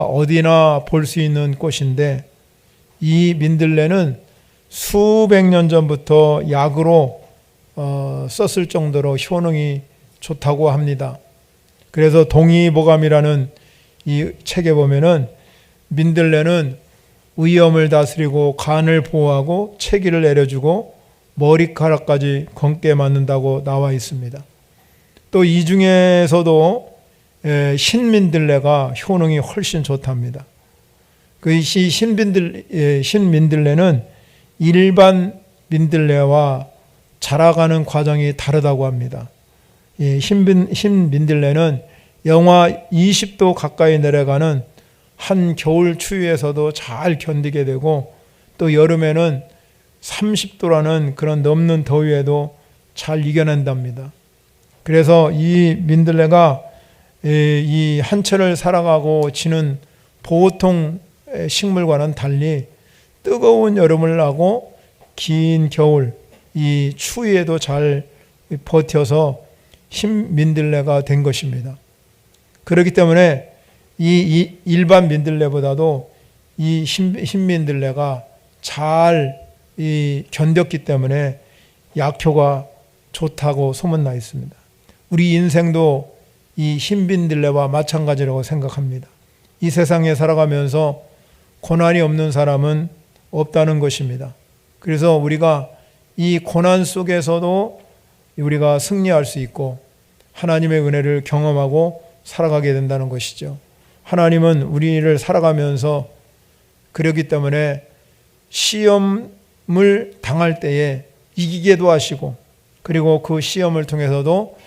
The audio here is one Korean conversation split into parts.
어디나 볼 수 있는 꽃인데, 이 민들레는 수백 년 전부터 약으로 썼을 정도로 효능이 좋다고 합니다. 그래서 동의보감이라는 이 책에 보면은 민들레는 위염을 다스리고 간을 보호하고 체기를 내려주고 머리카락까지 검게 만든다고 나와 있습니다. 또 이 중에서도 신민들레가 효능이 훨씬 좋답니다. 그 신민들레는 일반 민들레와 자라가는 과정이 다르다고 합니다. 신민들레는 영하 20도 가까이 내려가는 한 겨울 추위에서도 잘 견디게 되고, 또 여름에는 30도라는 그런 넘는 더위에도 잘 이겨낸답니다. 그래서 이 민들레가 이 한철을 살아가고 지는 보통 식물과는 달리 뜨거운 여름을 나고 긴 겨울, 이 추위에도 잘 버텨서 신민들레가 된 것입니다. 그렇기 때문에 이 일반 민들레보다도 이 신민들레가 잘 견뎠기 때문에 약효가 좋다고 소문나 있습니다. 우리 인생도 이 신민들레와 마찬가지라고 생각합니다. 이 세상에 살아가면서 고난이 없는 사람은 없다는 것입니다. 그래서 우리가 이 고난 속에서도 우리가 승리할 수 있고 하나님의 은혜를 경험하고 살아가게 된다는 것이죠. 하나님은 우리를 살아가면서 그렇기 때문에 시험을 당할 때에 이기게도 하시고, 그리고 그 시험을 통해서도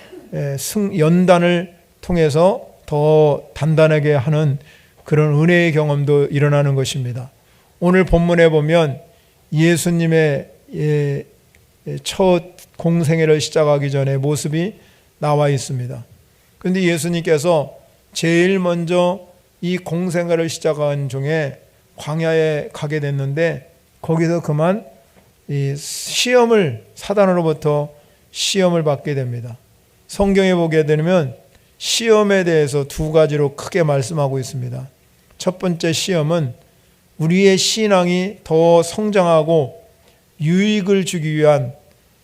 연단을 통해서 더 단단하게 하는 그런 은혜의 경험도 일어나는 것입니다. 오늘 본문에 보면 예수님의 첫 공생애를 시작하기 전에 모습이 나와 있습니다. 그런데 예수님께서 제일 먼저 이 공생애를 시작한 중에 광야에 가게 됐는데, 거기서 그만 사단으로부터 시험을 받게 됩니다. 성경에 보게 되면 시험에 대해서 두 가지로 크게 말씀하고 있습니다. 첫 번째 시험은 우리의 신앙이 더 성장하고 유익을 주기 위한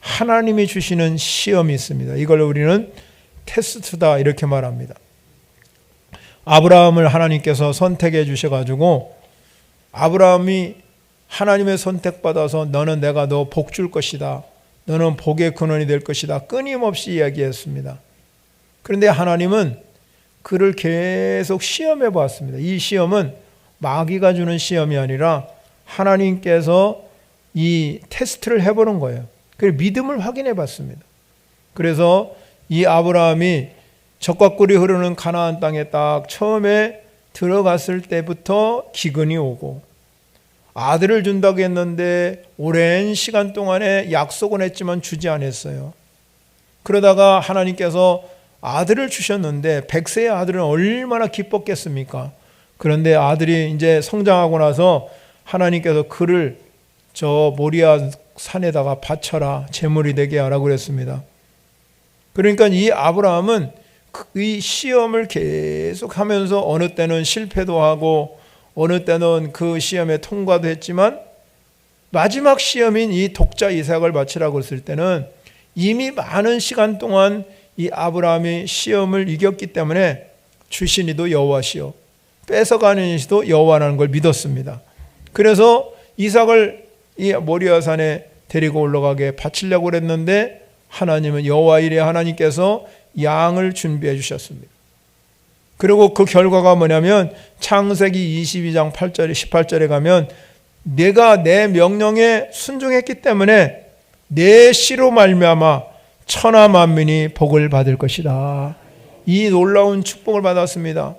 하나님이 주시는 시험이 있습니다. 이걸 우리는 테스트다 이렇게 말합니다. 아브라함을 하나님께서 선택해 주셔가지고, 아브라함이 하나님의 선택받아서 너는 내가 너 복 줄 것이다, 너는 복의 근원이 될 것이다 끊임없이 이야기했습니다. 그런데 하나님은 그를 계속 시험해 보았습니다. 이 시험은 마귀가 주는 시험이 아니라 하나님께서 이 테스트를 해보는 거예요. 그래서 믿음을 확인해 봤습니다. 그래서 이 아브라함이 젖과 꿀이 흐르는 가나안 땅에 딱 처음에 들어갔을 때부터 기근이 오고, 아들을 준다고 했는데 오랜 시간 동안에 약속은 했지만 주지 않았어요. 그러다가 하나님께서 아들을 주셨는데 100세의 아들은 얼마나 기뻤겠습니까? 그런데 아들이 이제 성장하고 나서 하나님께서 그를 저 모리아 산에다가 바쳐라, 제물이 되게 하라고 그랬습니다. 그러니까 이 아브라함은 이 시험을 계속하면서 어느 때는 실패도 하고 어느 때는 그 시험에 통과도 했지만, 마지막 시험인 이 독자 이삭을 바치라고 했을 때는 이미 많은 시간 동안 이 아브라함이 시험을 이겼기 때문에 주신 이도 여호와시요 뺏어가는 이도 여호와라는 걸 믿었습니다. 그래서 이삭을 이 모리아산에 데리고 올라가게 바치려고 그랬는데, 하나님은 여호와 이레 하나님께서 양을 준비해 주셨습니다. 그리고 그 결과가 뭐냐면 창세기 22장 8절에 18절에 가면, 내가 내 명령에 순종했기 때문에 내 씨로 말미암아 천하 만민이 복을 받을 것이다. 이 놀라운 축복을 받았습니다.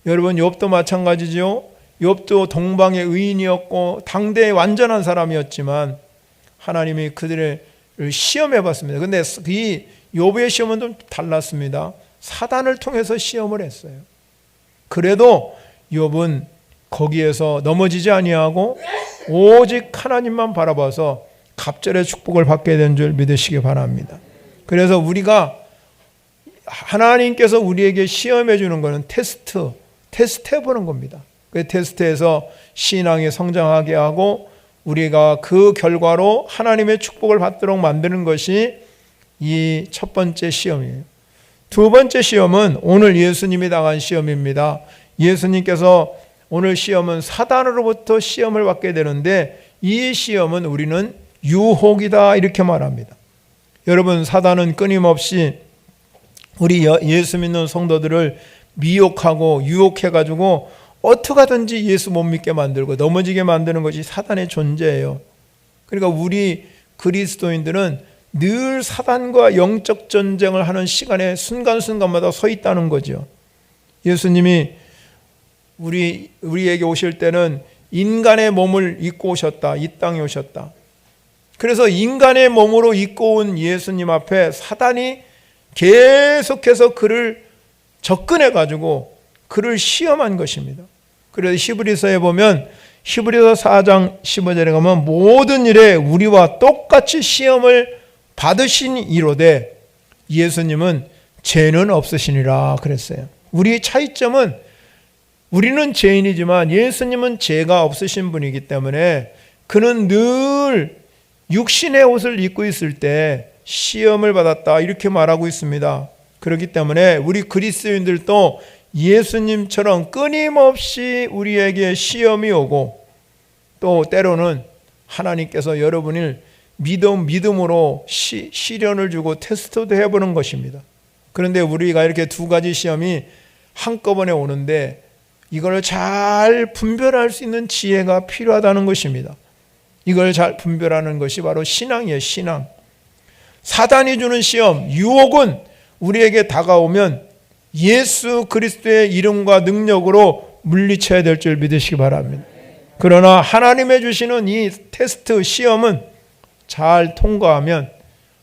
여러분, 욥도 마찬가지죠. 욥도 동방의 의인이었고 당대의 완전한 사람이었지만 하나님이 그들을 시험해 봤습니다. 그런데 이 욥의 시험은 좀 달랐습니다. 사단을 통해서 시험을 했어요. 그래도 욥은 거기에서 넘어지지 아니하고 오직 하나님만 바라봐서 갑절의 축복을 받게 된 줄 믿으시기 바랍니다. 그래서 우리가 하나님께서 우리에게 시험해 주는 것은 테스트해 보는 겁니다. 그 테스트에서 신앙이 성장하게 하고 우리가 그 결과로 하나님의 축복을 받도록 만드는 것이 이 첫 번째 시험이에요. 두 번째 시험은 오늘 예수님이 당한 시험입니다. 예수님께서 오늘 시험은 사단으로부터 시험을 받게 되는데 이 시험은 우리는 유혹이다 이렇게 말합니다. 여러분, 사단은 끊임없이 우리 예수 믿는 성도들을 미혹하고 유혹해가지고 어떻게 하든지 예수 못 믿게 만들고 넘어지게 만드는 것이 사단의 존재예요. 그러니까 우리 그리스도인들은 늘 사단과 영적 전쟁을 하는 시간에 순간순간마다 서 있다는 거죠. 예수님이 우리에게 오실 때는 인간의 몸을 입고 오셨다. 이 땅에 오셨다. 그래서 인간의 몸으로 입고 온 예수님 앞에 사단이 계속해서 그를 접근해가지고 그를 시험한 것입니다. 그래서 히브리서에 보면 히브리서 4장 15절에 가면 모든 일에 우리와 똑같이 시험을 받으신 이로되 예수님은 죄는 없으시니라 그랬어요. 우리의 차이점은 우리는 죄인이지만 예수님은 죄가 없으신 분이기 때문에 그는 늘 육신의 옷을 입고 있을 때 시험을 받았다 이렇게 말하고 있습니다. 그렇기 때문에 우리 그리스도인들도 예수님처럼 끊임없이 우리에게 시험이 오고 또 때로는 하나님께서 여러분을 믿음으로 시련을 주고 테스트도 해보는 것입니다. 그런데 우리가 이렇게 두 가지 시험이 한꺼번에 오는데 이걸 잘 분별할 수 있는 지혜가 필요하다는 것입니다. 이걸 잘 분별하는 것이 바로 신앙이에요. 신앙. 사단이 주는 시험, 유혹은 우리에게 다가오면 예수 그리스도의 이름과 능력으로 물리쳐야 될 줄 믿으시기 바랍니다. 그러나 하나님의 주시는 이 테스트, 시험은 잘 통과하면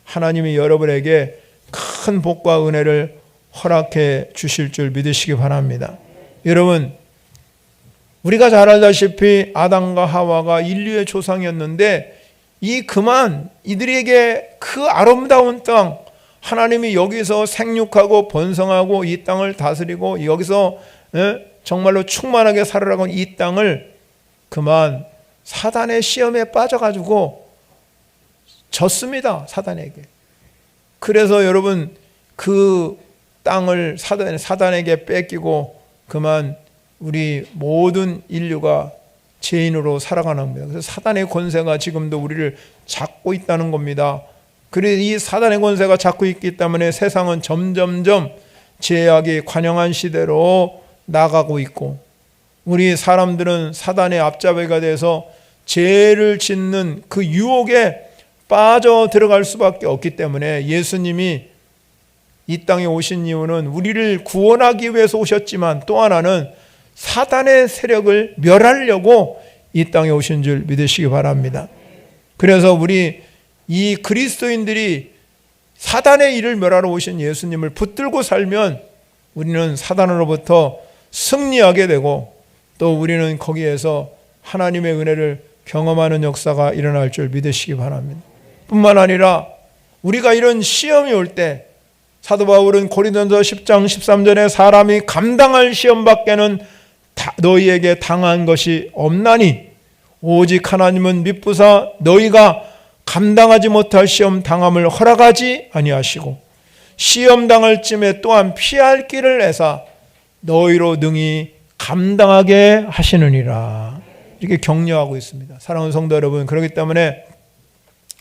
하나님이 여러분에게 큰 복과 은혜를 허락해 주실 줄 믿으시기 바랍니다. 여러분, 우리가 잘 알다시피 아담과 하와가 인류의 조상이었는데 이들에게 그 아름다운 땅, 하나님이 여기서 생육하고 번성하고 이 땅을 다스리고 여기서 정말로 충만하게 살으라고 이 땅을 그만 사단의 시험에 빠져가지고 졌습니다. 사단에게. 그래서 여러분 그 땅을 사단에게 뺏기고 그만 우리 모든 인류가 죄인으로 살아가는 겁니다. 그래서 사단의 권세가 지금도 우리를 잡고 있다는 겁니다. 그래서 이 사단의 권세가 잡고 있기 때문에 세상은 점점점 죄악이 관영한 시대로 나가고 있고 우리 사람들은 사단의 앞잡이가 돼서 죄를 짓는 그 유혹에 빠져 들어갈 수밖에 없기 때문에 예수님이 이 땅에 오신 이유는 우리를 구원하기 위해서 오셨지만 또 하나는 사단의 세력을 멸하려고 이 땅에 오신 줄 믿으시기 바랍니다. 그래서 우리 이 그리스도인들이 사단의 일을 멸하러 오신 예수님을 붙들고 살면 우리는 사단으로부터 승리하게 되고 또 우리는 거기에서 하나님의 은혜를 경험하는 역사가 일어날 줄 믿으시기 바랍니다. 뿐만 아니라 우리가 이런 시험이 올 때 사도 바울은 고린도전서 10장 13절에 사람이 감당할 시험밖에는 너희에게 당한 것이 없나니 오직 하나님은 미쁘사 너희가 감당하지 못할 시험 당함을 허락하지 아니하시고 시험 당할 쯤에 또한 피할 길을 내사 너희로 능히 감당하게 하시느니라 이렇게 격려하고 있습니다. 사랑하는 성도 여러분, 그렇기 때문에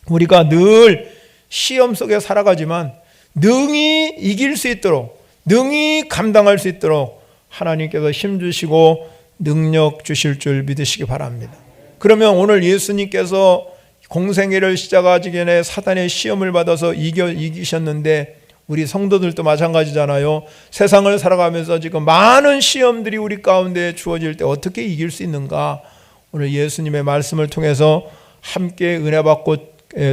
우리가 늘 시험 속에 살아가지만 능히 이길 수 있도록 능히 감당할 수 있도록 하나님께서 힘주시고 능력 주실 줄 믿으시기 바랍니다. 그러면 오늘 예수님께서 공생애를 시작하기 전에 사단의 시험을 받아서 이기셨는데 우리 성도들도 마찬가지잖아요. 세상을 살아가면서 지금 많은 시험들이 우리 가운데 주어질 때 어떻게 이길 수 있는가? 오늘 예수님의 말씀을 통해서 함께 은혜 받고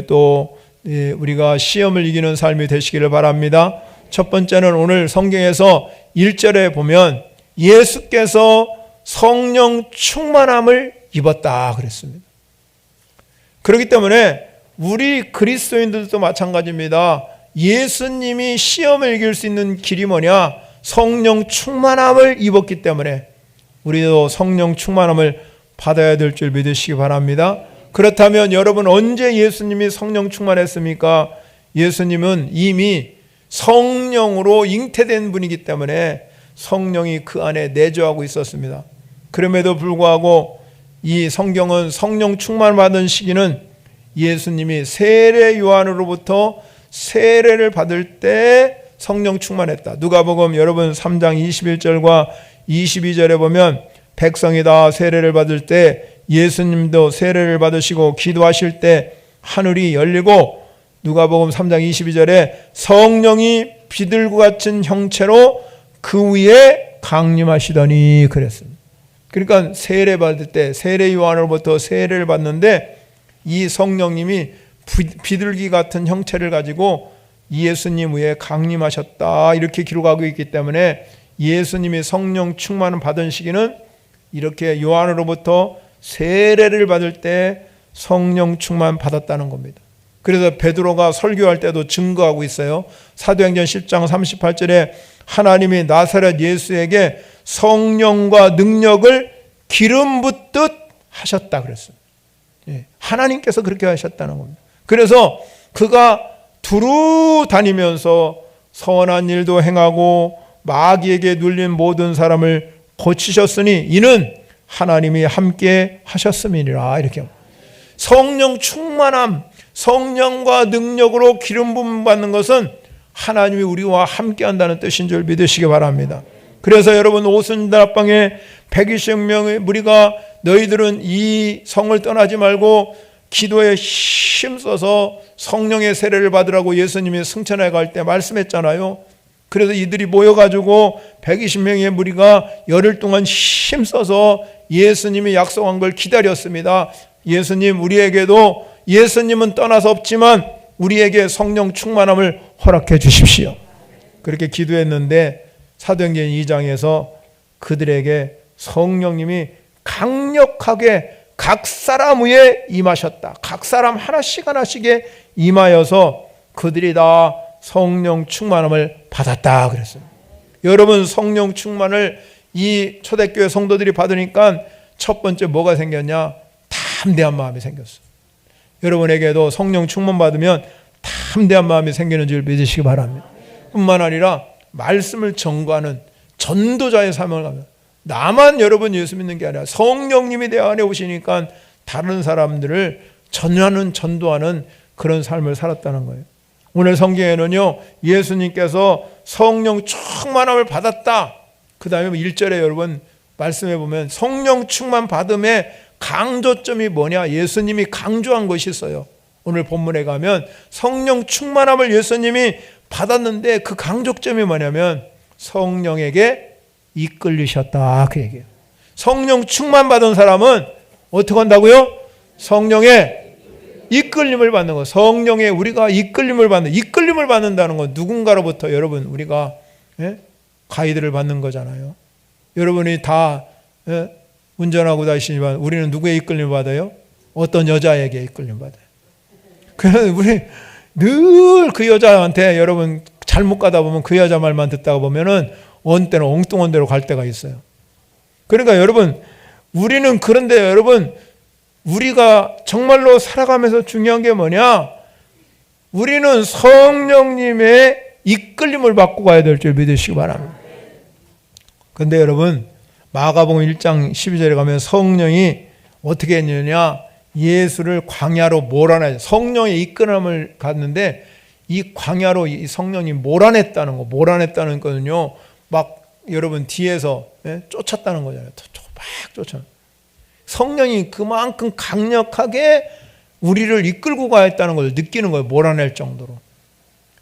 또 우리가 시험을 이기는 삶이 되시기를 바랍니다. 첫 번째는 오늘 성경에서 1절에 보면 예수께서 성령 충만함을 입었다 그랬습니다. 그렇기 때문에 우리 그리스도인들도 마찬가지입니다. 예수님이 시험을 이길 수 있는 길이 뭐냐? 성령 충만함을 입었기 때문에 우리도 성령 충만함을 받아야 될 줄 믿으시기 바랍니다. 그렇다면 여러분, 언제 예수님이 성령 충만했습니까? 예수님은 이미 성령으로 잉태된 분이기 때문에 성령이 그 안에 내주하고 있었습니다. 그럼에도 불구하고 이 성경은 성령 충만 받은 시기는 예수님이 세례 요한으로부터 세례를 받을 때 성령 충만했다. 누가복음 여러분 3장 21절과 22절에 보면 백성이 다 세례를 받을 때 예수님도 세례를 받으시고 기도하실 때 하늘이 열리고 누가복음 3장 22절에 성령이 비둘기 같은 형체로 그 위에 강림하시더니 그랬습니다. 그러니까 세례 받을 때 세례 요한으로부터 세례를 받는데 이 성령님이 비둘기 같은 형체를 가지고 예수님 위에 강림하셨다 이렇게 기록하고 있기 때문에 예수님이 성령 충만을 받은 시기는 이렇게 요한으로부터 세례를 받을 때 성령 충만 받았다는 겁니다. 그래서 베드로가 설교할 때도 증거하고 있어요. 사도행전 10장 38절에 하나님이 나사렛 예수에게 성령과 능력을 기름 붓듯 하셨다 그랬습니다. 하나님께서 그렇게 하셨다는 겁니다. 그래서 그가 두루 다니면서 선한 일도 행하고 마귀에게 눌린 모든 사람을 고치셨으니 이는 하나님이 함께 하셨음이니라. 이렇게 성령 충만함, 성령과 능력으로 기름 부음 받는 것은 하나님이 우리와 함께 한다는 뜻인 줄 믿으시기 바랍니다. 그래서 여러분 오순절합방에 120명의 무리가 너희들은 이 성을 떠나지 말고 기도에 힘써서 성령의 세례를 받으라고 예수님이 승천해 갈 때 말씀했잖아요. 그래서 이들이 모여가지고 120명의 무리가 열흘 동안 힘써서 예수님이 약속한 걸 기다렸습니다. 예수님, 우리에게도 예수님은 떠나서 없지만 우리에게 성령 충만함을 허락해 주십시오. 그렇게 기도했는데 사도행전 2장에서 그들에게 성령님이 강력하게 각 사람 위에 임하셨다. 각 사람 하나씩 하나씩에 임하여서 그들이 다 성령 충만함을 받았다 그랬습니다. 여러분, 성령 충만을 이 초대교회 성도들이 받으니까 첫 번째 뭐가 생겼냐? 담대한 마음이 생겼어요. 여러분에게도 성령 충만 받으면 담대한 마음이 생기는 줄 믿으시기 바랍니다. 뿐만 아니라 말씀을 전거하는 전도자의 사명을 합니다. 나만 여러분 예수 믿는 게 아니라 성령님이 내 안에 오시니까 다른 사람들을 전도하는 그런 삶을 살았다는 거예요. 오늘 성경에는요, 예수님께서 성령 충만함을 받았다. 그 다음에 1절에 여러분 말씀해 보면 성령 충만 받음의 강조점이 뭐냐? 예수님이 강조한 것이 있어요. 오늘 본문에 가면 성령 충만함을 예수님이 받았는데 그 강조점이 뭐냐면 성령에게 이끌리셨다 그 얘기예요. 성령 충만 받은 사람은 어떻게 한다고요? 성령의 이끌림을 받는 거. 성령에 우리가 이끌림을 받는다는 건 누군가로부터 여러분 우리가 가이드를 받는 거잖아요. 여러분이 다 운전하고 다니시지만 우리는 누구의 이끌림을 받아요? 어떤 여자에게 이끌림 받아요. 그래서 우리 늘 그 여자한테 여러분 잘못 가다 보면 그 여자 말만 듣다가 보면은 어느 때는 엉뚱한 데로 갈 때가 있어요. 그러니까 여러분 우리는 그런데 여러분 우리가 정말로 살아가면서 중요한 게 뭐냐? 우리는 성령님의 이끌림을 받고 가야 될 줄 믿으시기 바랍니다. 그런데 여러분 마가복음 1장 12절에 가면 성령이 어떻게 했느냐? 예수를 광야로 몰아내 성령의 이끌림을 갖는데 이 광야로 이 성령이 몰아냈다는 거, 몰아냈다는 거는요, 막 여러분 뒤에서 쫓았다는 거잖아요. 막 쫓아. 성령이 그만큼 강력하게 우리를 이끌고 가야 했다는 걸 느끼는 거예요. 몰아낼 정도로.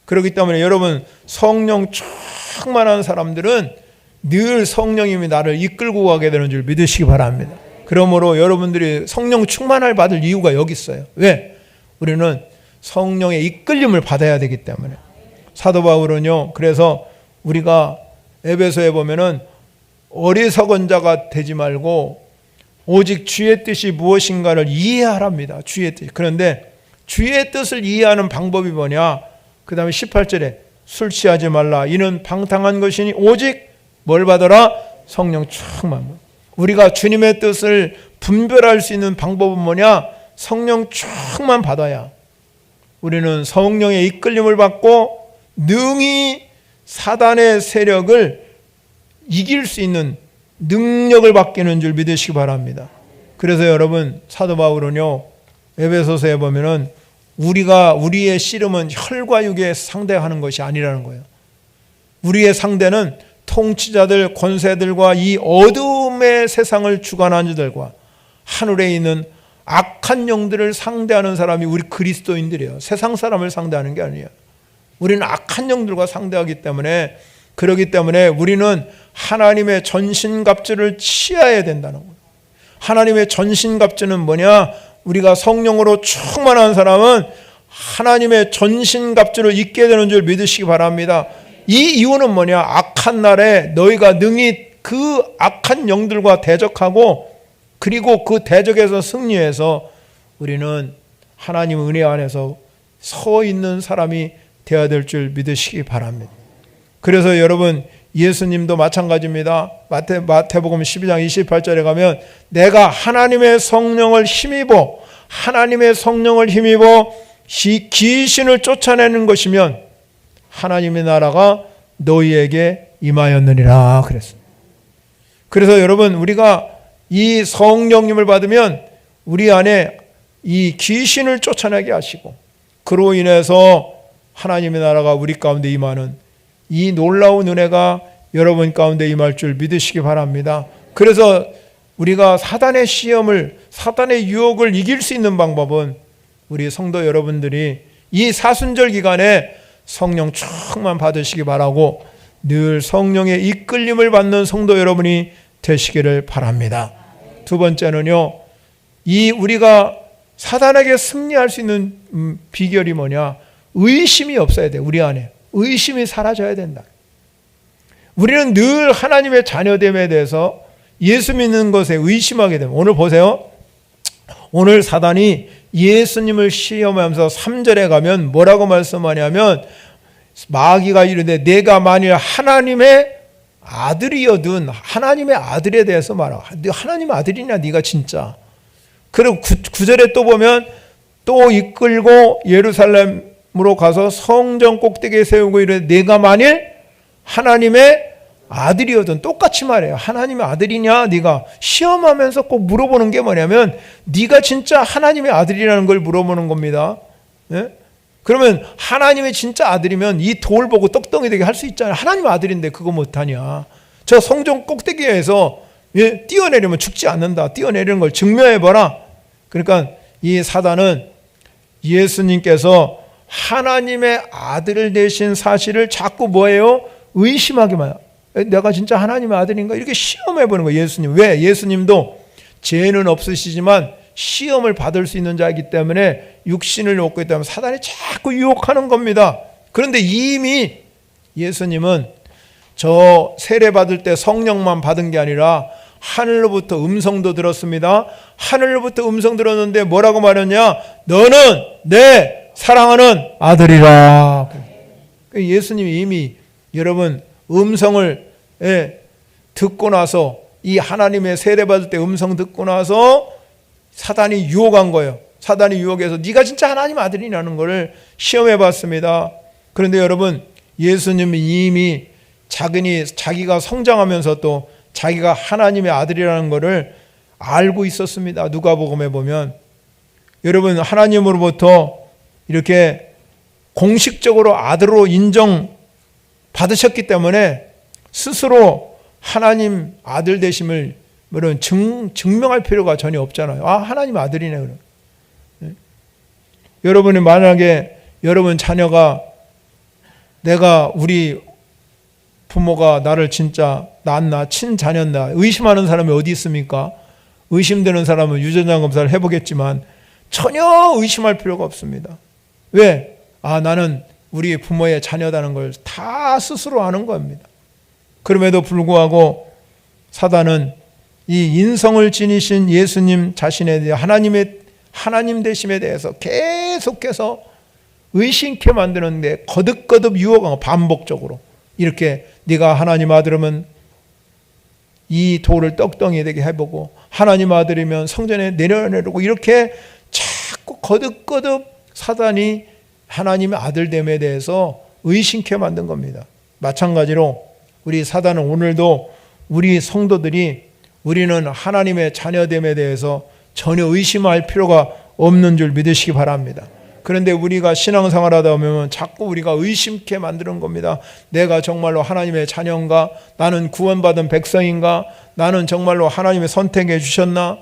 그렇기 때문에 여러분 성령 충만한 사람들은 늘 성령님이 나를 이끌고 가게 되는 줄 믿으시기 바랍니다. 그러므로 여러분들이 성령 충만을 받을 이유가 여기 있어요. 왜? 우리는 성령의 이끌림을 받아야 되기 때문에. 사도 바울은요, 그래서 우리가 에베소에 보면은 어리석은 자가 되지 말고 오직 주의 뜻이 무엇인가를 이해하랍니다. 주의 뜻. 그런데 주의 뜻을 이해하는 방법이 뭐냐? 그 다음에 18절에 술 취하지 말라. 이는 방탕한 것이니 오직 뭘 받아라? 성령 충만. 우리가 주님의 뜻을 분별할 수 있는 방법은 뭐냐? 성령 충만 받아야 우리는 성령의 이끌림을 받고 능히 사단의 세력을 이길 수 있는 능력을 받기는 줄 믿으시기 바랍니다. 그래서 여러분, 사도 바울은요, 에베소서에 보면은 우리의 씨름은 혈과 육에 상대하는 것이 아니라는 거예요. 우리의 상대는 통치자들, 권세들과 이 어둠의 세상을 주관하는 자들과 하늘에 있는 악한 영들을 상대하는 사람이 우리 그리스도인들이에요. 세상 사람을 상대하는 게 아니에요. 우리는 악한 영들과 상대하기 때문에, 그렇기 때문에 우리는 하나님의 전신갑주를 취해야 된다는 거예요. 하나님의 전신갑주는 뭐냐? 우리가 성령으로 충만한 사람은 하나님의 전신갑주를 입게 되는 줄 믿으시기 바랍니다. 이 이유는 뭐냐? 악한 날에 너희가 능히 그 악한 영들과 대적하고, 그리고 그 대적에서 승리해서 우리는 하나님 은혜 안에서 서 있는 사람이 되어야 될 줄 믿으시기 바랍니다. 그래서 여러분, 예수님도 마찬가지입니다. 마태복음 12장 28절에 가면 내가 하나님의 성령을 힘입어 귀신을 쫓아내는 것이면 하나님의 나라가 너희에게 임하였느니라 그랬습니다. 그래서 여러분, 우리가 이 성령님을 받으면 우리 안에 이 귀신을 쫓아내게 하시고, 그로 인해서 하나님의 나라가 우리 가운데 임하는 이 놀라운 은혜가 여러분 가운데 임할 줄 믿으시기 바랍니다. 그래서 우리가 사단의 시험을, 사단의 유혹을 이길 수 있는 방법은 우리 성도 여러분들이 이 사순절 기간에 성령 충만 받으시기 바라고 늘 성령의 이끌림을 받는 성도 여러분이 되시기를 바랍니다. 두 번째는요, 이 우리가 사단에게 승리할 수 있는 비결이 뭐냐? 의심이 없어야 돼. 우리 안에 의심이 사라져야 된다. 우리는 늘 하나님의 자녀됨에 대해서 예수 믿는 것에 의심하게 됩니다. 오늘 보세요. 오늘 사단이 예수님을 시험하면서 3절에 가면 뭐라고 말씀하냐면, 마귀가 이르되 내가 만일 하나님의 아들이여든, 하나님의 아들에 대해서 말하고, 너 하나님의 아들이냐 네가 진짜. 그리고 9절에 또 보면 또 이끌고 예루살렘으로 가서 성전 꼭대기에 세우고 이르되 내가 만일 하나님의 아들이거든. 똑같이 말해요. 하나님의 아들이냐 네가. 시험하면서 꼭 물어보는 게 뭐냐면 네가 진짜 하나님의 아들이라는 걸 물어보는 겁니다. 예? 그러면 하나님의 진짜 아들이면 이 돌 보고 떡덩이 되게 할 수 있잖아요. 하나님의 아들인데 그거 못하냐. 저 성전 꼭대기에서 뛰어내리면 죽지 않는다. 뛰어내리는 걸 증명해봐라. 그러니까 이 사단은 예수님께서 하나님의 아들 되신 사실을 자꾸 뭐예요? 의심하기만 해요. 내가 진짜 하나님의 아들인가? 이렇게 시험해보는 거예요. 예수님. 왜? 예수님도 죄는 없으시지만 시험을 받을 수 있는 자이기 때문에 육신을 얻고 있다면 사단이 자꾸 유혹하는 겁니다. 그런데 이미 예수님은 저 세례받을 때 성령만 받은 게 아니라 하늘로부터 음성도 들었습니다. 하늘로부터 음성 들었는데 뭐라고 말했냐? 너는 내 사랑하는 아들이라. 예수님이 이미 여러분 음성을 듣고 나서, 이 하나님의 세례받을 때 음성 듣고 나서 사단이 유혹한 거예요. 사단이 유혹해서 네가 진짜 하나님 아들이라는 것을 시험해 봤습니다. 그런데 여러분, 예수님이 이미 자기가 성장하면서 또 자기가 하나님의 아들이라는 것을 알고 있었습니다. 누가복음에 보면 여러분, 하나님으로부터 이렇게 공식적으로 아들로 인정받으셨기 때문에 스스로 하나님 아들 되심을 증명할 필요가 전혀 없잖아요. 아, 하나님 아들이네. 그럼. 여러분이 만약에 여러분 자녀가 내가 우리 부모가 나를 진짜 낳았나 친자녀나 의심하는 사람이 어디 있습니까? 의심되는 사람은 유전자 검사를 해보겠지만 전혀 의심할 필요가 없습니다. 왜? 아, 나는 우리 부모의 자녀다는 걸 다 스스로 아는 겁니다. 그럼에도 불구하고 사단은 이 인성을 지니신 예수님 자신에 대해 하나님 되심에 대해서 계속해서 의심케 만드는데 거듭거듭 유혹하고 반복적으로 이렇게 네가 하나님 아들이면 이 돌을 떡덩이 되게 해보고 하나님 아들이면 성전에 내려내려고 이렇게 자꾸 거듭거듭 사단이 하나님의 아들됨에 대해서 의심케 만든 겁니다. 마찬가지로 우리 사단은 오늘도 우리 성도들이 우리는 하나님의 자녀됨에 대해서 전혀 의심할 필요가 없는 줄 믿으시기 바랍니다. 그런데 우리가 신앙생활 하다 보면 자꾸 우리가 의심케 만드는 겁니다. 내가 정말로 하나님의 자녀인가? 나는 구원받은 백성인가? 나는 정말로 하나님의 선택해 주셨나?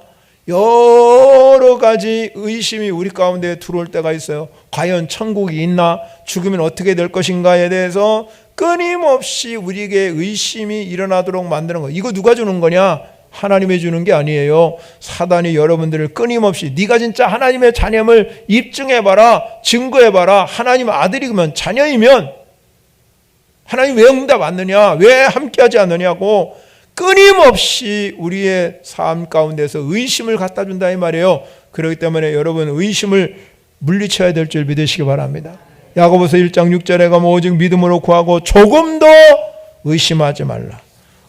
여러 가지 의심이 우리 가운데 들어올 때가 있어요. 과연 천국이 있나? 죽으면 어떻게 될 것인가에 대해서 끊임없이 우리에게 의심이 일어나도록 만드는 거예요. 이거 누가 주는 거냐? 하나님이 주는 게 아니에요. 사단이 여러분들을 끊임없이 네가 진짜 하나님의 자녀임을 입증해봐라, 증거해봐라. 하나님 아들이면 자녀이면 하나님 왜 응답 안 하느냐, 왜 함께하지 않느냐고 끊임없이 우리의 삶 가운데서 의심을 갖다 준다 이 말이에요. 그렇기 때문에 여러분 의심을 물리쳐야 될 줄 믿으시기 바랍니다. 야고보서 1장 6절에 가면 오직 믿음으로 구하고 조금 더 의심하지 말라.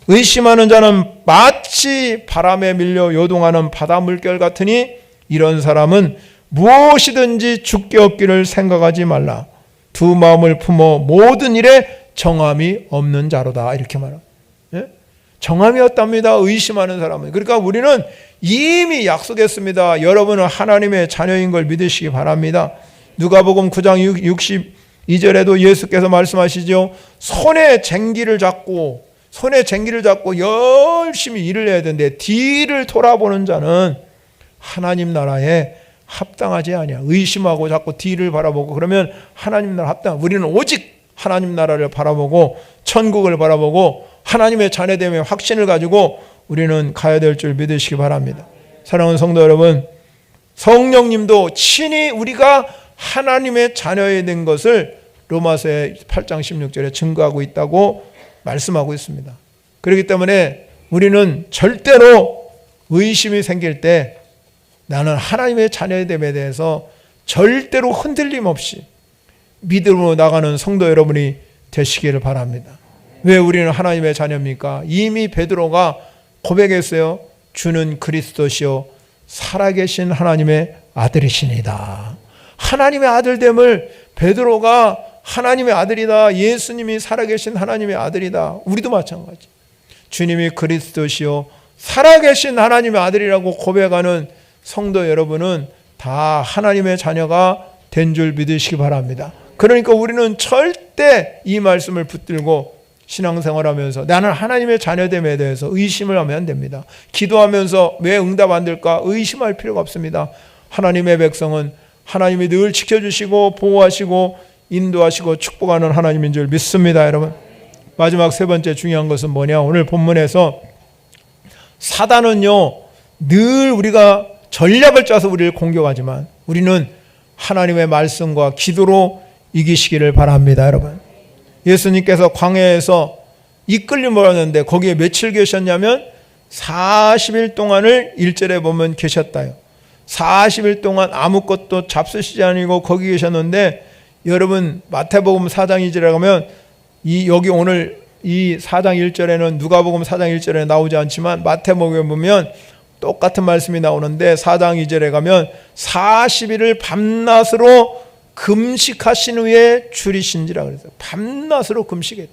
의심하는 자는 마치 바람에 밀려 요동하는 바다 물결 같으니 이런 사람은 무엇이든지 죽게 얻기를 생각하지 말라. 두 마음을 품어 모든 일에 정함이 없는 자로다. 이렇게 말합니다. 예? 정함이 없답니다. 의심하는 사람은. 그러니까 우리는 이미 약속했습니다. 여러분은 하나님의 자녀인 걸 믿으시기 바랍니다. 누가복음 9장 62절에도 예수께서 말씀하시죠. 손에 쟁기를 잡고 열심히 일을 해야 되는데 뒤를 돌아보는 자는 하나님 나라에 합당하지 아니야. 의심하고 자꾸 뒤를 바라보고 그러면 하나님 나라 합당. 우리는 오직 하나님 나라를 바라보고 천국을 바라보고 하나님의 자녀됨의 확신을 가지고 우리는 가야 될 줄 믿으시기 바랍니다. 사랑하는 성도 여러분, 성령님도 친히 우리가 하나님의 자녀에 된 것을 로마서의 8장 16절에 증거하고 있다고 말씀하고 있습니다. 그렇기 때문에 우리는 절대로 의심이 생길 때 나는 하나님의 자녀됨에 대해서 절대로 흔들림 없이 믿음으로 나가는 성도 여러분이 되시기를 바랍니다. 왜 우리는 하나님의 자녀입니까? 이미 베드로가 고백했어요. 주는 그리스도시요 살아계신 하나님의 아들이시니다. 하나님의 아들됨을 베드로가 하나님의 아들이다. 예수님이 살아계신 하나님의 아들이다. 우리도 마찬가지. 주님이 그리스도시요 살아계신 하나님의 아들이라고 고백하는 성도 여러분은 다 하나님의 자녀가 된 줄 믿으시기 바랍니다. 그러니까 우리는 절대 이 말씀을 붙들고 신앙생활하면서 나는 하나님의 자녀됨에 대해서 의심을 하면 안 됩니다. 기도하면서 왜 응답 안 될까 의심할 필요가 없습니다. 하나님의 백성은 하나님이 늘 지켜주시고 보호하시고 인도하시고 축복하는 하나님인 줄 믿습니다. 여러분, 마지막 세 번째 중요한 것은 뭐냐? 오늘 본문에서 사단은요 늘 우리가 전략을 짜서 우리를 공격하지만 우리는 하나님의 말씀과 기도로 이기시기를 바랍니다. 여러분, 예수님께서 광야에서 이끌림을 하는데 거기에 며칠 계셨냐면 40일 동안을 1절에 보면 계셨다요. 40일 동안 아무것도 잡수시지 아니고 거기 계셨는데 여러분 마태복음 4장 2절에 가면 여기 오늘 이 4장 1절에는 누가복음 4장 1절에 나오지 않지만 마태복음에 보면 똑같은 말씀이 나오는데 4장 2절에 가면 40일을 밤낮으로 금식하신 후에 줄이신지라 그랬어요. 밤낮으로 금식했다.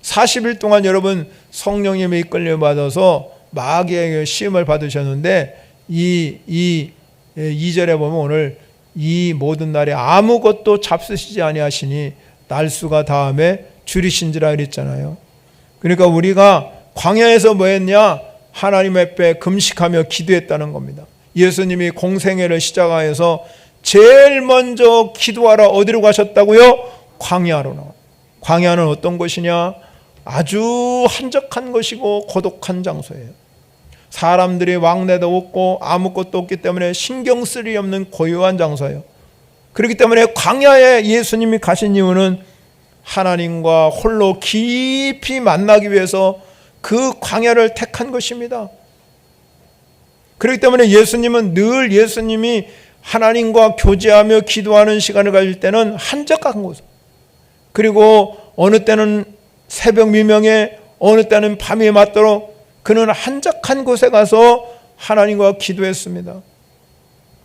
40일 동안 여러분 성령님의 이끌림 받아서 마귀의 시험을 받으셨는데 이 2절에 보면 오늘 이 모든 날에 아무것도 잡수시지 아니하시니 날수가 다음에 줄이신지라 그랬잖아요. 그러니까 우리가 광야에서 뭐 했냐? 하나님 앞에 금식하며 기도했다는 겁니다. 예수님이 공생애를 시작하여서 제일 먼저 기도하러 어디로 가셨다고요? 광야로 나와요. 광야는 어떤 곳이냐? 아주 한적한 것이고 고독한 장소예요. 사람들이 왕래도 없고 아무것도 없기 때문에 신경 쓸 일이 없는 고요한 장소예요. 그렇기 때문에 광야에 예수님이 가신 이유는 하나님과 홀로 깊이 만나기 위해서 그 광야를 택한 것입니다. 그렇기 때문에 예수님은 늘 예수님이 하나님과 교제하며 기도하는 시간을 가질 때는 한적한 곳, 그리고 어느 때는 새벽 미명에 어느 때는 밤이 맞도록 그는 한적한 곳에 가서 하나님과 기도했습니다.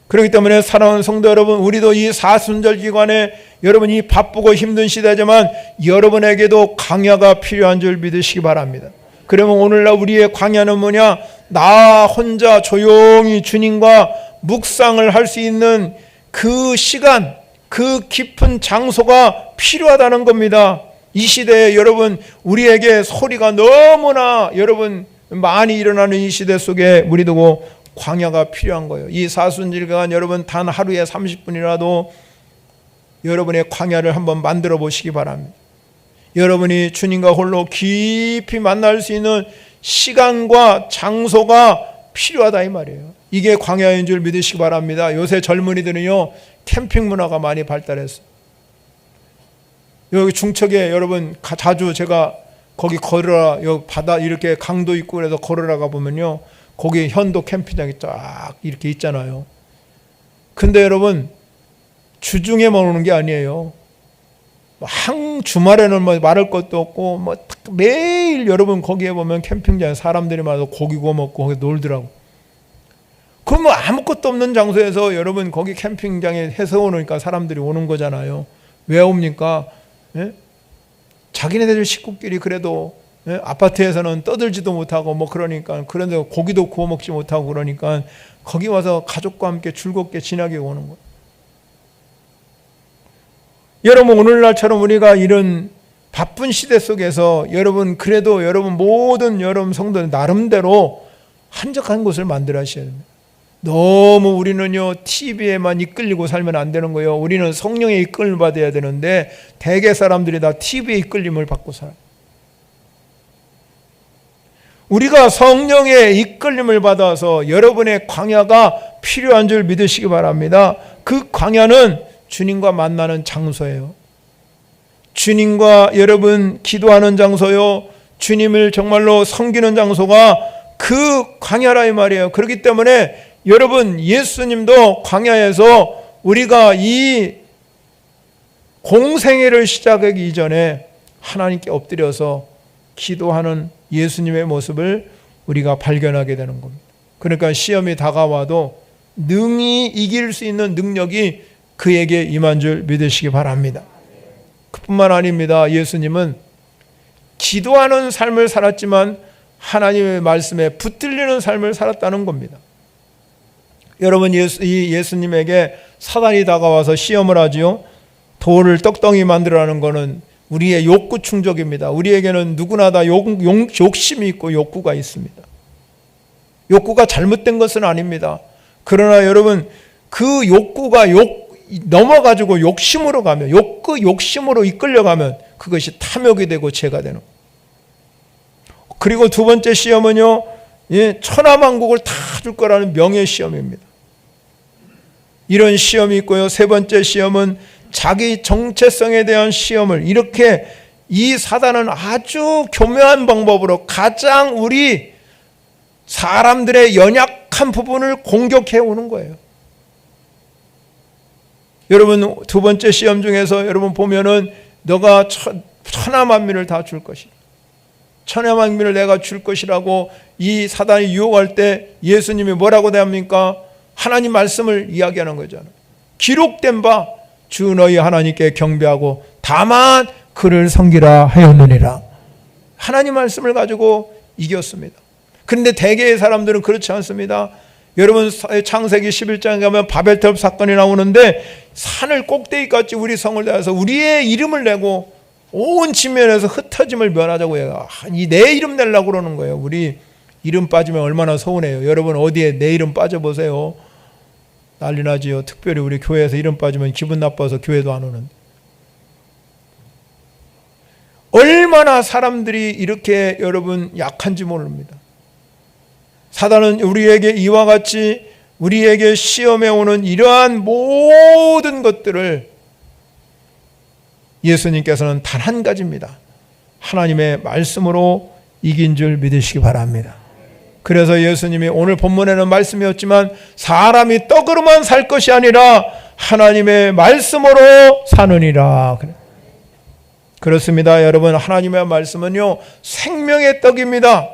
그렇기 때문에 사랑하는 성도 여러분, 우리도 이 사순절 기간에 여러분 이 바쁘고 힘든 시대지만 여러분에게도 광야가 필요한 줄 믿으시기 바랍니다. 그러면 오늘날 우리의 광야는 뭐냐? 나 혼자 조용히 주님과 묵상을 할 수 있는 그 시간, 그 깊은 장소가 필요하다는 겁니다. 이 시대에 여러분 우리에게 소리가 너무나 여러분 많이 일어나는 이 시대 속에 우리도 광야가 필요한 거예요. 이 사순절간 여러분 단 하루에 30분이라도 여러분의 광야를 한번 만들어 보시기 바랍니다. 여러분이 주님과 홀로 깊이 만날 수 있는 시간과 장소가 필요하다 이 말이에요. 이게 광야인 줄 믿으시기 바랍니다. 요새 젊은이들은요 캠핑 문화가 많이 발달했어요. 여기 중척에 여러분 자주 제가 거기 걸으라, 여기 바다 이렇게 강도 있고 그래서 걸으라가 보면요 거기 현도 캠핑장이 쫙 이렇게 있잖아요. 근데 여러분 주중에만 오는 게 아니에요. 한 주말에는 뭐 말할 것도 없고 뭐 매일 여러분 거기에 보면 캠핑장에 사람들이 많아서 고기 구워 먹고 거기 놀더라고. 그럼 뭐 아무것도 없는 장소에서 여러분 거기 캠핑장에 해서 오니까 사람들이 오는 거잖아요. 왜 옵니까? 예? 자기네들 식구끼리 그래도 예? 아파트에서는 떠들지도 못하고 뭐 그러니까 그런데 고기도 구워 먹지 못하고 그러니까 거기 와서 가족과 함께 즐겁게 지나게 오는 거예요. 여러분 오늘날처럼 우리가 이런 바쁜 시대 속에서 여러분 그래도 여러분 모든 여러분 성도들 나름대로 한적한 곳을 만들어 하셔야 됩니다. 너무 우리는요 TV에만 이끌리고 살면 안 되는 거예요. 우리는 성령의 이끌림을 받아야 되는데 대개 사람들이 다 TV의 이끌림을 받고 살아요. 우리가 성령의 이끌림을 받아서 여러분의 광야가 필요한 줄 믿으시기 바랍니다. 그 광야는 주님과 만나는 장소예요. 주님과 여러분 기도하는 장소요. 주님을 정말로 섬기는 장소가 그 광야라 이 말이에요. 그렇기 때문에 여러분 예수님도 광야에서 우리가 이 공생애를 시작하기 이전에 하나님께 엎드려서 기도하는 예수님의 모습을 우리가 발견하게 되는 겁니다. 그러니까 시험이 다가와도 능히 이길 수 있는 능력이 그에게 임한 줄 믿으시기 바랍니다. 그뿐만 아닙니다. 예수님은 기도하는 삶을 살았지만 하나님의 말씀에 붙들리는 삶을 살았다는 겁니다. 여러분 이 예수님에게 사단이 다가와서 시험을 하지요. 돌을 떡덩이 만들라는 것은 우리의 욕구 충족입니다. 우리에게는 누구나 다 욕심이 있고 욕구가 있습니다. 욕구가 잘못된 것은 아닙니다. 그러나 여러분 그 욕구가 넘어가지고 욕심으로 가면 욕심으로 이끌려가면 그것이 탐욕이 되고 죄가 되는 거예요. 그리고 두 번째 시험은요 천하만국을 다 줄 거라는 명예 시험입니다. 이런 시험이 있고요. 세 번째 시험은 자기 정체성에 대한 시험을 이렇게 이 사단은 아주 교묘한 방법으로 가장 우리 사람들의 연약한 부분을 공격해 오는 거예요. 여러분 두 번째 시험 중에서 여러분 보면은 너가 천하만민을 다 줄 것이다. 천하만민을 내가 줄 것이라고 이 사단이 유혹할 때 예수님이 뭐라고 대합니까? 하나님 말씀을 이야기하는 거잖아요. 기록된 바 주 너희 하나님께 경배하고 다만 그를 섬기라 하였느니라. 하나님 말씀을 가지고 이겼습니다. 그런데 대개의 사람들은 그렇지 않습니다. 여러분 창세기 11장에 가면 바벨탑 사건이 나오는데 산을 꼭대기까지 우리 성을 내서 우리의 이름을 내고 온 지면에서 흩어짐을 면하자고 해요. 내 이름 내려고 그러는 거예요. 우리 이름 빠지면 얼마나 서운해요. 여러분 어디에 내 이름 빠져보세요. 난리 나지요. 특별히 우리 교회에서 이름 빠지면 기분 나빠서 교회도 안 오는데. 얼마나 사람들이 이렇게 여러분 약한지 모릅니다. 사단은 우리에게 이와 같이 우리에게 시험에 오는 이러한 모든 것들을 예수님께서는 단 한 가지입니다. 하나님의 말씀으로 이긴 줄 믿으시기 바랍니다. 그래서 예수님이 오늘 본문에는 말씀이었지만 사람이 떡으로만 살 것이 아니라 하나님의 말씀으로 사느니라. 그렇습니다. 여러분, 하나님의 말씀은요, 생명의 떡입니다.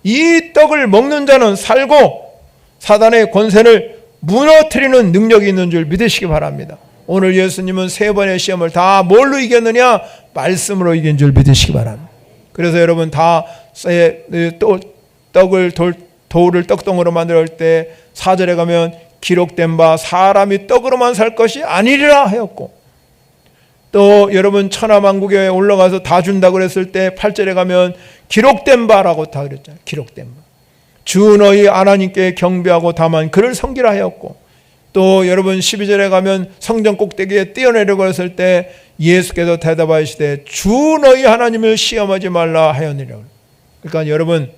이 떡을 먹는 자는 살고 사단의 권세를 무너뜨리는 능력이 있는 줄 믿으시기 바랍니다. 오늘 예수님은 3번의 시험을 다 뭘로 이겼느냐? 말씀으로 이긴 줄 믿으시기 바랍니다. 그래서 여러분 다 돌을 떡덩으로 만들 때 4절에 가면 기록된 바 사람이 떡으로만 살 것이 아니리라 하였고, 또 여러분 천하만국에 올라가서 다 준다고 그랬을 때 8절에 가면 기록된 바라고 다 그랬잖아요. 기록된 바. 주 너희 하나님께 경배하고 다만 그를 섬기라 하였고, 또 여러분 12절에 가면 성전 꼭대기에 뛰어내려고 했을 때 예수께서 대답하시되 주 너희 하나님을 시험하지 말라 하였느니라. 그러니까 여러분,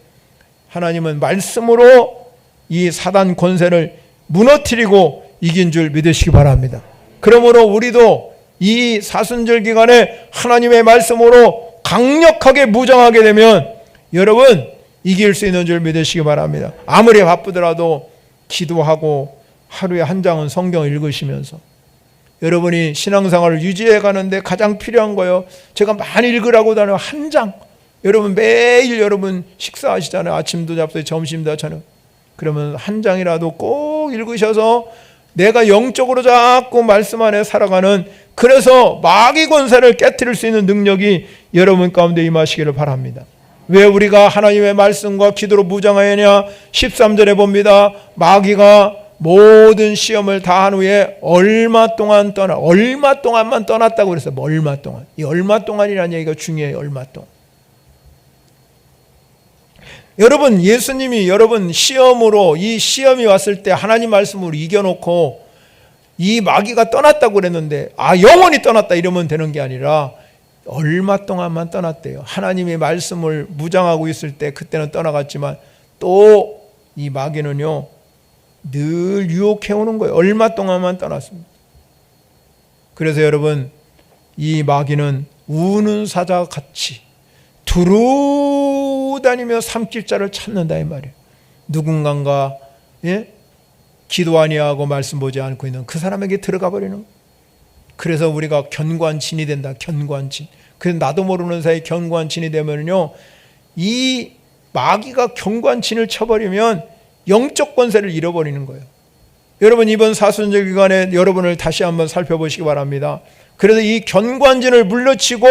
하나님은 말씀으로 이 사단 권세를 무너뜨리고 이긴 줄 믿으시기 바랍니다. 그러므로 우리도 이 사순절 기간에 하나님의 말씀으로 강력하게 무장하게 되면 여러분 이길 수 있는 줄 믿으시기 바랍니다. 아무리 바쁘더라도 기도하고 하루에 한 장은 성경을 읽으시면서, 여러분이 신앙생활을 유지해 가는데 가장 필요한 거예요. 제가 많이 읽으라고 다녀 한 장. 여러분 매일 여러분 식사하시잖아요. 아침도 잡수고 점심도 하잖아요. 그러면 한 장이라도 꼭 읽으셔서 내가 영적으로 자꾸 말씀 안에 살아가는, 그래서 마귀 권세를 깨트릴 수 있는 능력이 여러분 가운데 임하시기를 바랍니다. 왜 우리가 하나님의 말씀과 기도로 무장하였냐? 13절에 봅니다. 마귀가 모든 시험을 다 한 후에 얼마 동안만 떠났다고 그랬어요. 얼마 동안. 이 얼마 동안이라는 얘기가 중요해요. 얼마 동안. 여러분, 예수님이 여러분 시험으로, 이 시험이 왔을 때 하나님 말씀으로 이겨놓고 이 마귀가 떠났다고 그랬는데, 영원히 떠났다 이러면 되는 게 아니라 얼마 동안만 떠났대요. 하나님의 말씀을 무장하고 있을 때 그때는 떠나갔지만 또 이 마귀는요 늘 유혹해 오는 거예요. 얼마 동안만 떠났습니다. 그래서 여러분, 이 마귀는 우는 사자와 같이 두루 다니며 삼킬 자를 찾는다 이 말이에요. 누군가가 기도 아니하고 말씀 보지 않고 있는 그 사람에게 들어가 버리는 거예요. 그래서 우리가 견고한진이 된다. 견고한진. 그래서 나도 모르는 사이에 견고한진이 되면요, 이 마귀가 견고한진을 쳐버리면 영적 권세를 잃어버리는 거예요. 여러분 이번 사순절 기간에 여러분을 다시 한번 살펴보시기 바랍니다. 그래서 이 견고한진을 물리치고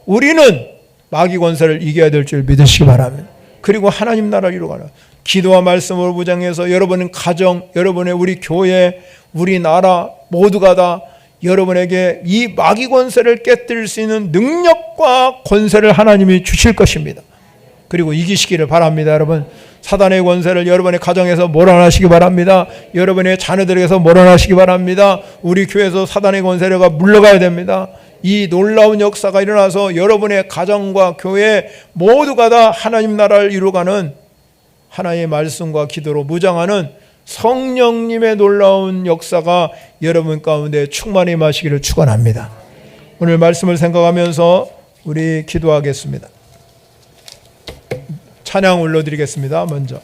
우리는 마귀 권세를 이겨야 될 줄 믿으시기 바랍니다. 그리고 하나님 나라를 이루어가라. 기도와 말씀으로 무장해서 여러분은 가정, 여러분의 우리 교회, 우리 나라 모두가 다 여러분에게 이 마귀 권세를 깨뜨릴 수 있는 능력과 권세를 하나님이 주실 것입니다. 그리고 이기시기를 바랍니다. 여러분, 사단의 권세를 여러분의 가정에서 몰아내시기 바랍니다. 여러분의 자녀들에게서 몰아내시기 바랍니다. 우리 교회에서 사단의 권세가 물러가야 됩니다. 이 놀라운 역사가 일어나서 여러분의 가정과 교회 모두가 다 하나님 나라를 이루어가는, 하나님의 말씀과 기도로 무장하는 성령님의 놀라운 역사가 여러분 가운데 충만히 임하시기를 축원합니다. 오늘 말씀을 생각하면서 우리 기도하겠습니다. 찬양 올려드리겠습니다. 먼저